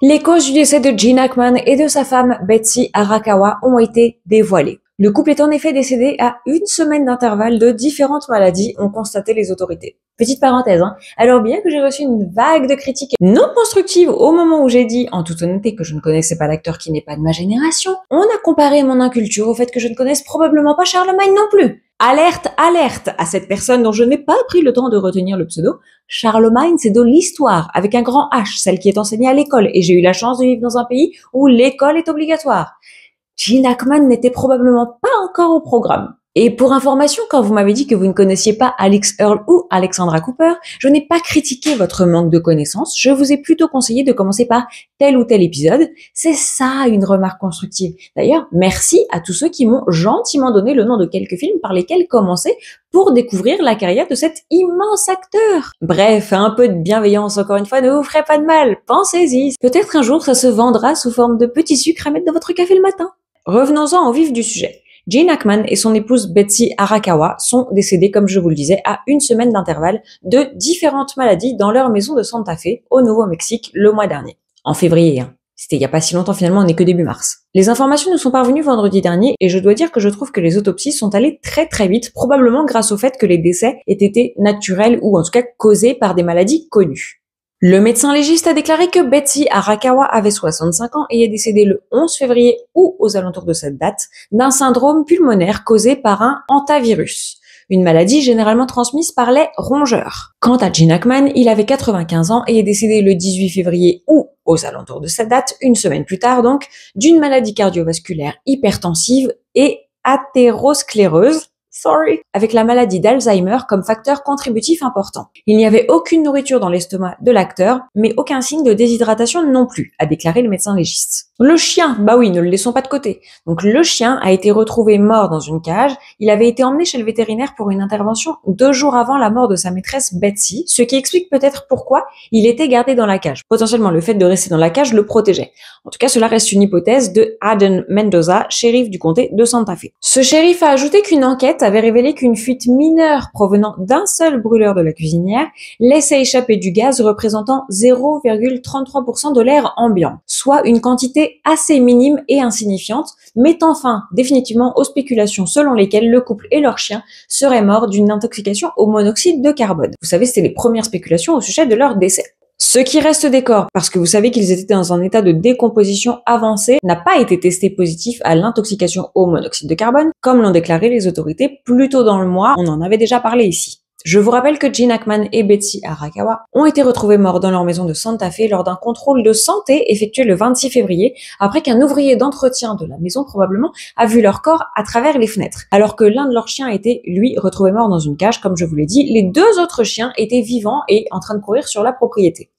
Les causes du décès de Gene Hackman et de sa femme Betsy Arakawa ont été dévoilées. Le couple est en effet décédé à une semaine d'intervalle de différentes maladies, ont constaté les autorités. Petite parenthèse, alors bien que j'ai reçu une vague de critiques non constructives au moment où j'ai dit, en toute honnêteté, que je ne connaissais pas l'acteur qui n'est pas de ma génération, on a comparé mon inculture au fait que je ne connaisse probablement pas Charlemagne non plus. Alerte, alerte à cette personne dont je n'ai pas pris le temps de retenir le pseudo. Charlemagne, c'est de l'histoire, avec un grand H, celle qui est enseignée à l'école, et j'ai eu la chance de vivre dans un pays où l'école est obligatoire. Gene Hackman n'était probablement pas encore au programme. Et pour information, quand vous m'avez dit que vous ne connaissiez pas Alix Earle ou Alexandra Cooper, je n'ai pas critiqué votre manque de connaissances, je vous ai plutôt conseillé de commencer par tel ou tel épisode. C'est ça une remarque constructive. D'ailleurs, merci à tous ceux qui m'ont gentiment donné le nom de quelques films par lesquels commencer pour découvrir la carrière de cet immense acteur. Bref, un peu de bienveillance encore une fois ne vous ferait pas de mal, pensez-y. Peut-être un jour ça se vendra sous forme de petits sucres à mettre dans votre café le matin. Revenons-en au vif du sujet. Gene Hackman et son épouse Betsy Arakawa sont décédés, comme je vous le disais, à une semaine d'intervalle de différentes maladies dans leur maison de Santa Fe, au Nouveau-Mexique, le mois dernier. En février, C'était il y a pas si longtemps, finalement, on n'est que début mars. Les informations nous sont parvenues vendredi dernier et je dois dire que je trouve que les autopsies sont allées très très vite, probablement grâce au fait que les décès aient été naturels ou en tout cas causés par des maladies connues. Le médecin légiste a déclaré que Betsy Arakawa avait 65 ans et est décédée le 11 février ou aux alentours de cette date d'un syndrome pulmonaire causé par un hantavirus, une maladie généralement transmise par les rongeurs. Quant à Gene Hackman, il avait 95 ans et est décédé le 18 février ou aux alentours de cette date, une semaine plus tard donc, d'une maladie cardiovasculaire hypertensive et athéroscléreuse, avec la maladie d'Alzheimer comme facteur contributif important. Il n'y avait aucune nourriture dans l'estomac de l'acteur, mais aucun signe de déshydratation non plus, a déclaré le médecin légiste. Le chien, bah oui, ne le laissons pas de côté. Donc le chien a été retrouvé mort dans une cage. Il avait été emmené chez le vétérinaire pour une intervention 2 jours avant la mort de sa maîtresse Betsy, ce qui explique peut-être pourquoi il était gardé dans la cage. Potentiellement, le fait de rester dans la cage le protégeait. En tout cas, cela reste une hypothèse de Aden Mendoza, shérif du comté de Santa Fe. Ce shérif a ajouté qu'une enquête avait révélé qu'une fuite mineure provenant d'un seul brûleur de la cuisinière laissait échapper du gaz représentant 0,33% de l'air ambiant, soit une quantité assez minime et insignifiante, mettant fin définitivement aux spéculations selon lesquelles le couple et leur chien seraient morts d'une intoxication au monoxyde de carbone. Vous savez, c'était les premières spéculations au sujet de leur décès. Ce qui reste des corps, parce que vous savez qu'ils étaient dans un état de décomposition avancé, n'a pas été testé positif à l'intoxication au monoxyde de carbone, comme l'ont déclaré les autorités plus tôt dans le mois, on en avait déjà parlé ici. Je vous rappelle que Gene Hackman et Betsy Arakawa ont été retrouvés morts dans leur maison de Santa Fe lors d'un contrôle de santé effectué le 26 février, après qu'un ouvrier d'entretien de la maison probablement a vu leur corps à travers les fenêtres. Alors que l'un de leurs chiens était, lui, retrouvé mort dans une cage, comme je vous l'ai dit, les 2 autres chiens étaient vivants et en train de courir sur la propriété.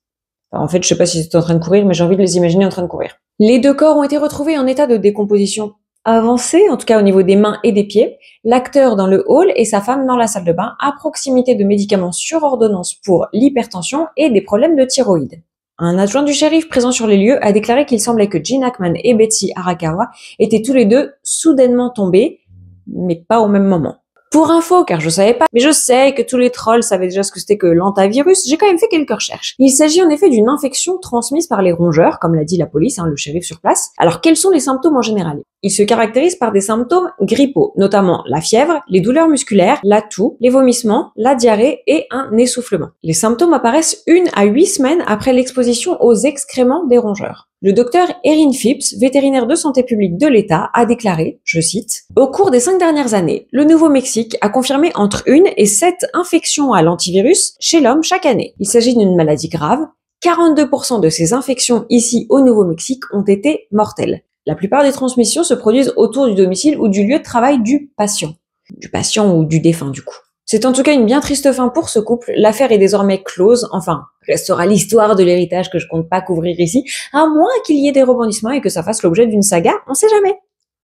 Enfin, en fait, je sais pas si c'était en train de courir, mais j'ai envie de les imaginer en train de courir. Les 2 corps ont été retrouvés en état de décomposition avancé, en tout cas au niveau des mains et des pieds, l'acteur dans le hall et sa femme dans la salle de bain, à proximité de médicaments sur ordonnance pour l'hypertension et des problèmes de thyroïde. Un adjoint du shérif présent sur les lieux a déclaré qu'il semblait que Gene Hackman et Betsy Arakawa étaient tous les deux soudainement tombés, mais pas au même moment. Pour info, car je savais pas, mais je sais que tous les trolls savaient déjà ce que c'était que l'hantavirus, j'ai quand même fait quelques recherches. Il s'agit en effet d'une infection transmise par les rongeurs, comme l'a dit la police, le shérif sur place. Alors quels sont les symptômes en général? Il se caractérise par des symptômes grippaux, notamment la fièvre, les douleurs musculaires, la toux, les vomissements, la diarrhée et un essoufflement. Les symptômes apparaissent 1 à 8 semaines après l'exposition aux excréments des rongeurs. Le docteur Erin Phipps, vétérinaire de santé publique de l'État, a déclaré, je cite, « Au cours des 5 dernières années, le Nouveau-Mexique a confirmé entre 1 et 7 infections à l'antivirus chez l'homme chaque année. Il s'agit d'une maladie grave. 42% de ces infections ici au Nouveau-Mexique ont été mortelles. La plupart des transmissions se produisent autour du domicile ou du lieu de travail du patient. Du patient ou du défunt du coup. C'est en tout cas une bien triste fin pour ce couple. L'affaire est désormais close. Enfin, restera l'histoire de l'héritage que je compte pas couvrir ici, à moins qu'il y ait des rebondissements et que ça fasse l'objet d'une saga, on sait jamais.